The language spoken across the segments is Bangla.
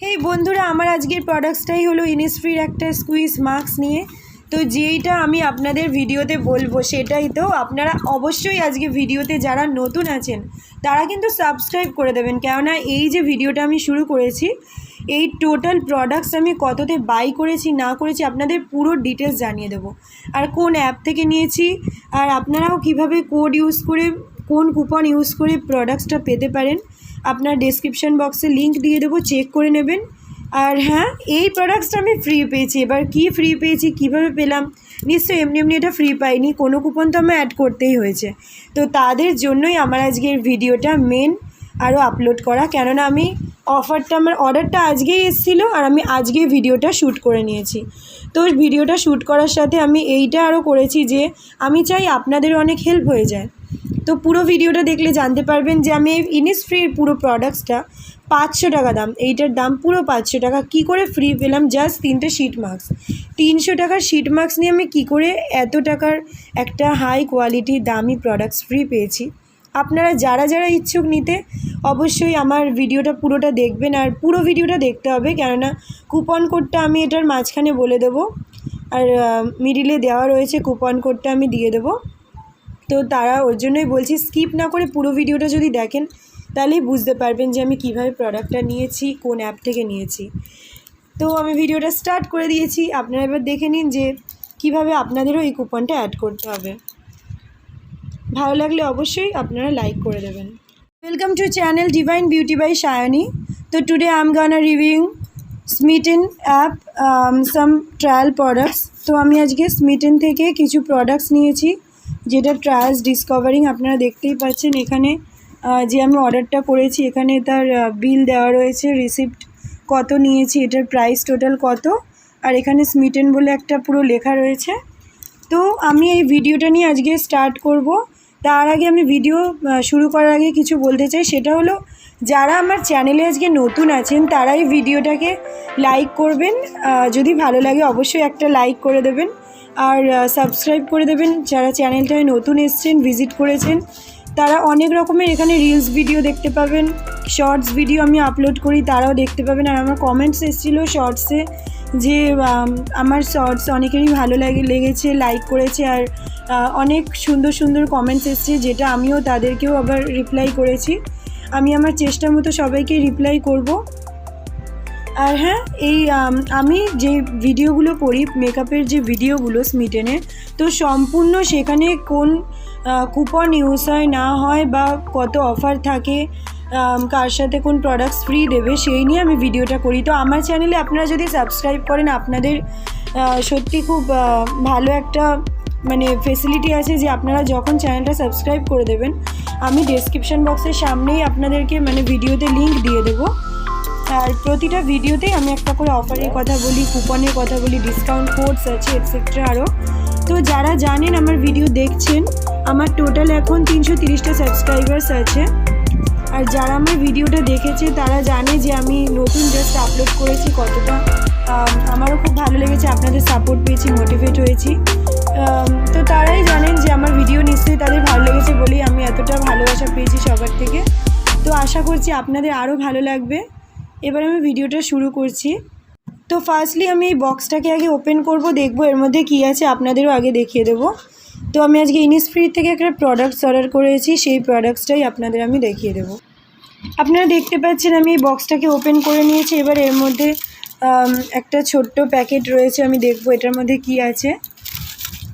এই বন্ধুরা আমার আজকের প্রোডাক্টসটাই হলো ইনিসফ্রির একটা স্কুইজ মাস্ক নিয়ে। তো যেইটা আমি আপনাদের ভিডিওতে বলবো সেটাই তো আপনারা অবশ্যই আজকে ভিডিওতে যারা নতুন আছেন তারা কিন্তু সাবস্ক্রাইব করে দেবেন, কেননা এই যে ভিডিওটা আমি শুরু করেছি এই টোটাল প্রোডাক্টস আমি কততে বাই করেছি না করেছি আপনাদের পুরো ডিটেলস জানিয়ে দেবো, আর কোন অ্যাপ থেকে নিয়েছি, আর আপনারাও কিভাবে কোড ইউজ করে কোন কুপন ইউজ করে প্রোডাক্টসটা পেতে পারেন। আপনার ডেসক্রিপশন বক্সে লিঙ্ক দিয়ে দেবো, চেক করে নেবেন। আর হ্যাঁ, এই প্রোডাক্টসটা আমি ফ্রি পেয়েছি। এবার কি ফ্রি পেয়েছি, কিভাবে পেলাম, নিশ্চয়ই এমনি এমনি এটা ফ্রি পাইনি, কোনো কুপন তো আমার অ্যাড করতেই হয়েছে। তো তাদের জন্যই আমার আজকের ভিডিওটা মেন আরও আপলোড করা, কেননা আমি আমার অর্ডারটা আজকেই এসেছিলো আর আমি আজকেই ভিডিওটা শ্যুট করে নিয়েছি। তো ভিডিওটা শ্যুট করার সাথে আমি এইটা আরও করেছি যে আমি চাই আপনাদেরও অনেক হেল্প হয়ে যায়। তো পুরো ভিডিওটা দেখলে জানতে পারবেন যে আমি ইনিসফ্রির পুরো প্রোডাক্টসটা 500 টাকা দাম, এইটার দাম পুরো 500 টাকা কী করে ফ্রি পেলাম। জাস্ট 3টে শিট মাস্ক, 300 টাকার শিট মাস্ক নিয়ে আমি কী করে এত টাকার একটা হাই কোয়ালিটি দামি প্রোডাক্টস ফ্রি পেয়েছি। আপনারা যারা যারা ইচ্ছুক নিতে অবশ্যই আমার ভিডিওটা পুরোটা দেখবেন, আর পুরো ভিডিওটা দেখতে হবে, কেননা কুপন কোডটা আমি এটার মাঝখানে বলে দেবো, আর মিডিলে দেওয়া রয়েছে কুপন কোডটা আমি দিয়ে দেবো। তো তারা ওর জন্যই বলছি স্কিপ না করে পুরো ভিডিওটা যদি দেখেন তাহলেই বুঝতে পারবেন যে আমি কিভাবে প্রোডাক্টটা নিয়েছি, কোন অ্যাপ থেকে নিয়েছি। তো আমি ভিডিওটা স্টার্ট করে দিয়েছি, আপনারা এবার দেখে নিন যে কিভাবে আপনাদেরও এই কুপনটা অ্যাড করতে হবে। ভালো লাগলে অবশ্যই আপনারা লাইক করে দেবেন। Welcome to channel Divine Beauty by Sayani. তো today I am gonna reviewing Smitten app some trial products. তো আমি আজকে স্মিটেন থেকে কিছু প্রোডাক্টস নিয়েছি, যেটা ট্রায়ালস ডিসকভারিং। আপনারা দেখতেই পাচ্ছেন এখানে যে আমি অর্ডারটা করেছি এখানে তার বিল দেওয়া রয়েছে, রিসিপ্ট কত নিয়েছি, এটার প্রাইস টোটাল কত, আর এখানে স্মিটেন বলে একটা পুরো লেখা রয়েছে। তো আমি এই ভিডিওটা নিয়ে আজকে স্টার্ট করব। তার আগে আমি ভিডিও শুরু করার আগে কিছু বলতে চাই, সেটা হলো যারা আমার চ্যানেলে আজকে নতুন আছেন তারাই ভিডিওটাকে লাইক করবেন, যদি ভালো লাগে অবশ্যই একটা লাইক করে দেবেন, আর সাবস্ক্রাইব করে দেবেন। যারা চ্যানেলটায় নতুন এসছেন, ভিজিট করেছেন, তারা অনেক রকমের এখানে রিলস ভিডিও দেখতে পাবেন, শর্টস ভিডিও আমি আপলোড করি তারাও দেখতে পাবেন। আর আমার কমেন্টস এসেছিলো শর্টসে যে আমার শর্টস অনেকেরই ভালো লেগেছে, লাইক করেছে, আর অনেক সুন্দর সুন্দর কমেন্টস এসছে, যেটা আমিও তাদেরকেও আবার রিপ্লাই করেছি। আমি আমার চেষ্টা মতো সবাইকে রিপ্লাই করব। আর হ্যাঁ, এই আমি যে ভিডিওগুলো করি মেকআপের যে ভিডিওগুলো স্মিটেনের, তো সম্পূর্ণ সেখানে কোন কুপন ইউজ হয় না হয় বা কত অফার থাকে, কার সাথে কোন প্রোডাক্টস ফ্রি দেবে সেই নিয়ে আমি ভিডিওটা করি। তো আমার চ্যানেলে আপনারা যদি সাবস্ক্রাইব করেন আপনাদের সত্যি খুব ভালো একটা ফেসিলিটি আছে যে আপনারা যখন চ্যানেলটা সাবস্ক্রাইব করে দেবেন আমি ডেসক্রিপশন বক্সের সামনেই আপনাদেরকে ভিডিওতে লিঙ্ক দিয়ে দেবো। আর প্রতিটা ভিডিওতেই আমি একটা করে অফারের কথা বলি, কুপনের কথা বলি, ডিসকাউন্ট কোডস আছে এটসেট্রা আরও। তো যারা জানেন আমার ভিডিও দেখছেন, আমার টোটাল এখন 330টা সাবস্ক্রাইবার্স আছে। আর যারা আমার ভিডিওটা দেখেছে তারা জানে যে আমি নতুন জাস্ট আপলোড করেছি, কতটা আমারও খুব ভালো লেগেছে, আপনাদের সাপোর্ট পেয়েছি, মোটিভেট হয়েছি। তো তারাই জানেন যে আমার ভিডিও নিশ্চয়ই তাদের ভালো লেগেছে বলেই আমি এতটা ভালোবাসা পেয়েছি সবার থেকে। তো আশা করছি আপনাদের আরও ভালো লাগবে। এবার আমি ভিডিওটা শুরু করছি। তো ফার্স্টলি আমি এই বক্সটাকে আগে ওপেন করব, দেখব এর মধ্যে কী আছে, আপনাদেরও আগে দেখিয়ে দেবো। তো আমি আজকে ইনিসফ্রি থেকে একটা প্রোডাক্টস অর্ডার করেছি, সেই প্রোডাক্টসটাই আপনাদের আমি দেখিয়ে দেবো। আপনারা দেখতে পাচ্ছেন আমি এই বক্সটাকে ওপেন করে নিয়েছি। এবার এর মধ্যে একটা ছোট্ট প্যাকেট রয়েছে, আমি দেখব এটার মধ্যে কি আছে।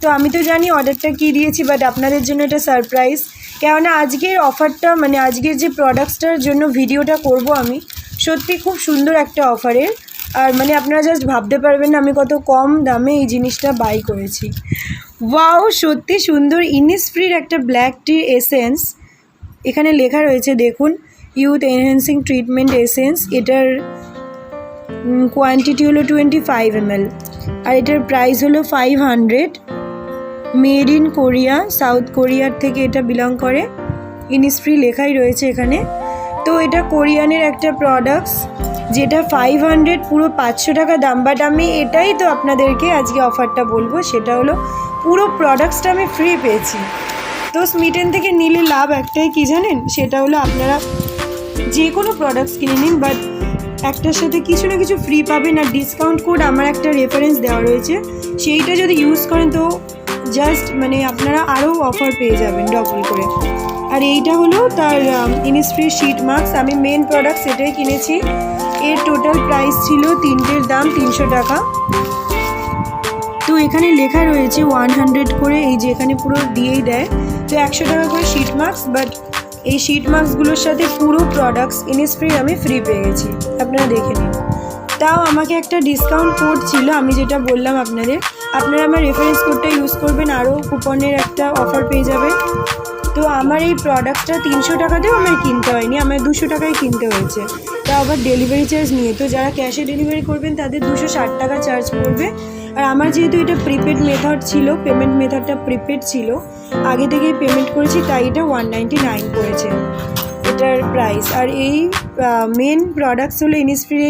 তো আমি তো জানি অর্ডারটা কী দিয়েছি, বাট আপনাদের জন্য এটা সারপ্রাইজ, কেননা আজকের অফারটা আজকের যে প্রোডাক্টসটার জন্য ভিডিওটা করব আমি, সত্যি খুব সুন্দর একটা অফারের। আর আপনারা জাস্ট ভাবতে পারবেন না আমি কত কম দামে এই জিনিসটা বাই করেছি। ওয়াও, সত্যি সুন্দর। ইনিসফ্রির একটা ব্ল্যাক টি এসেন্স, এখানে লেখা রয়েছে দেখুন, ইউথ এনহ্যান্সিং ট্রিটমেন্ট এসেন্স। এটার কোয়ান্টিটি হলো 25 ml, আর এটার প্রাইস হলো 500। মেড ইন কোরিয়া, সাউথ কোরিয়ার থেকে এটা বিলং করে, ইনিসফ্রি লেখাই রয়েছে এখানে। তো এটা কোরিয়ানের একটা প্রোডাক্টস, যেটা 500, পুরো 500 টাকা দাম। বাট আমি এটাই তো আপনাদেরকে আজকে অফারটা বলবো, সেটা হলো পুরো প্রোডাক্টসটা আমি ফ্রি পেয়েছি। তো স্মিটেন থেকে নিলে লাভ একটাই, কি জানেন, সেটা হলো আপনারা যে কোনো প্রোডাক্টস কিনে নিন, বাট একটার সাথে কিছু না কিছু ফ্রি পাবেন। আর ডিসকাউন্ট কোড আমার একটা রেফারেন্স দেওয়া রয়েছে, সেইটা যদি ইউজ করেন তো জাস্ট মানে আপনারা আরও অফার পেয়ে যাবেন ডবল করে। আর এইটা হলো তার ইনিসফ্রি শিট মাস্ক। আমি মেন প্রোডাক্ট সেটাই কিনেছি। এর টোটাল প্রাইস ছিল তিনটের দাম 300 টাকা। তো এখানে লেখা রয়েছে 100 করে, এই যে এখানে পুরো দিয়েই দেয়। তো 100 টাকা করে শিট মাস্ক, বাট এই শিট মাস্কগুলোর সাথে পুরো প্রোডাক্টস ইনিসফ্রির আমি ফ্রি পেয়ে গেছি, আপনারা দেখে নিন। তাও আমাকে একটা ডিসকাউন্ট কোড ছিল, আমি যেটা বললাম আপনাদের, আপনারা আমার রেফারেন্স কোডটা ইউজ করবেন, আরও কুপনের একটা অফার পেয়ে যাবেন। তো আমার এই প্রোডাক্টটা 300 টাকাতেও আমার কিনতে হয়নি, আমার 200 টাকায় কিনতে হয়েছে, তাও আবার ডেলিভারি চার্জ নিয়ে। তো যারা ক্যাশে ডেলিভারি করবেন তাদের 260 টাকা চার্জ পড়বে। আর আমার যেহেতু এটা প্রিপেড মেথড ছিল, পেমেন্ট মেথডটা প্রিপেড ছিল, আগে থেকেই পেমেন্ট করেছি, তাই এটা 199 পড়েছে এটার প্রাইস। আর এই মেন প্রোডাক্টস হলো ইনিসফ্রি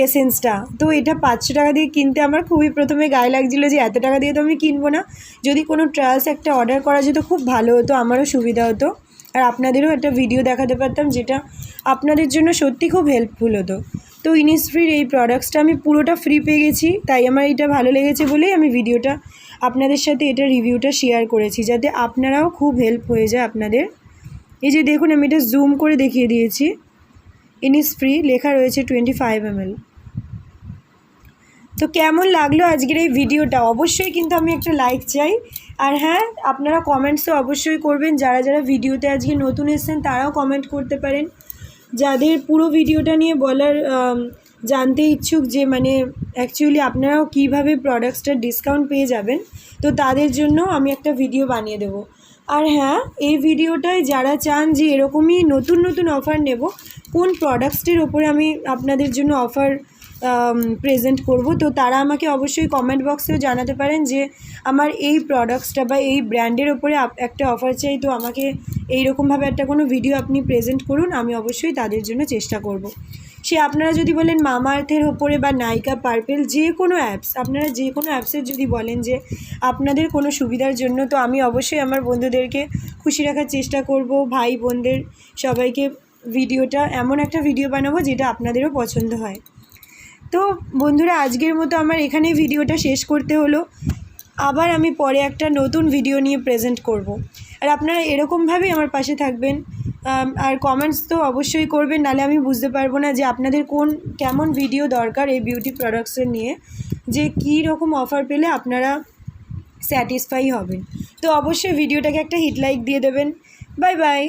এসেন্সটা। তো এটা 500 টাকা দিয়ে কিনতে আমার খুবই প্রথমে গায়ে লাগছিলো যে এত টাকা দিয়ে তো আমি কিনবো না, যদি কোনো ট্রায়ালস একটা অর্ডার করা যেত খুব ভালো হতো, আমারও সুবিধা হতো, আর আপনাদেরও একটা ভিডিও দেখাতে পারতাম যেটা আপনাদের জন্য সত্যি খুব হেল্পফুল হতো। তো ইনিসফ্রির এই প্রোডাক্টসটা আমি পুরোটা ফ্রি পেয়ে গেছি, তাই আমার এটা ভালো লেগেছে বলেই আমি ভিডিওটা আপনাদের সাথে এটা রিভিউটা শেয়ার করেছি, যাতে আপনারাও খুব হেল্প হয়ে যায় আপনাদের। এই যে দেখুন, আমি এটা জুম করে দেখিয়ে দিয়েছি, ইনিসফ্রি লেখা রয়েছে 25 ml। তো কেমন লাগলো আজকের এই ভিডিওটা, অবশ্যই কিন্তু আমি একটা লাইক চাই। আর হ্যাঁ, আপনারা কমেন্টসও অবশ্যই করবেন, যারা যারা ভিডিওতে আজকে নতুন এসেছেন তারাও কমেন্ট করতে পারেন, যাদের পুরো ভিডিওটা নিয়ে বলার জানতে ইচ্ছুক যে মানে অ্যাকচুয়ালি আপনারাও কীভাবে প্রোডাক্টসটার ডিসকাউন্ট পেয়ে যাবেন, তো তাদের জন্য আমি একটা ভিডিও বানিয়ে দেবো। আর হ্যাঁ, এই ভিডিওটায় যারা চান যে এরকমই নতুন নতুন অফার নেব, কোন প্রোডাক্টসটির ওপরে আমি আপনাদের জন্য অফার প্রেজেন্ট করব, তো তারা আমাকে অবশ্যই কমেন্ট বক্সেও জানাতে পারেন যে আমার এই প্রোডাক্টসটা বা এই ব্র্যান্ডের ওপরে একটা অফার চাই, তো আমাকে এইরকমভাবে একটা কোনো ভিডিও আপনি প্রেজেন্ট করুন, আমি অবশ্যই তাদের জন্য চেষ্টা করব। সে আপনারা যদি বলেন মামাআর্থের ওপরে বা নাইকা, পার্পেল, যে কোনো অ্যাপস, আপনারা যে কোনো অ্যাপসের যদি বলেন যে আপনাদের কোনো সুবিধার জন্য, তো আমি অবশ্যই আমার বন্ধুদেরকে খুশি রাখার চেষ্টা করব, ভাই বোনদের সবাইকে ভিডিওটা এমন একটা ভিডিও বানাবো যেটা আপনাদেরও পছন্দ হয়। তো বন্ধুরা, আজকের মতো আমার এখানেই ভিডিওটা শেষ করতে হলো, আবার আমি পরে একটা নতুন ভিডিও নিয়ে প্রেজেন্ট করব। আর আপনারা এরকমভাবেই আমার পাশে থাকবেন, আর কমেন্টস তো অবশ্যই করবেন, নাহলে আমি বুঝতে পারবো না যে আপনাদের কেমন ভিডিও দরকার এই বিউটি প্রোডাক্টসের নিয়ে, যে কী রকম অফার পেলে আপনারা স্যাটিসফাই হবেন। তো অবশ্যই ভিডিওটাকে একটা হিট লাইক দিয়ে দেবেন। Bye bye.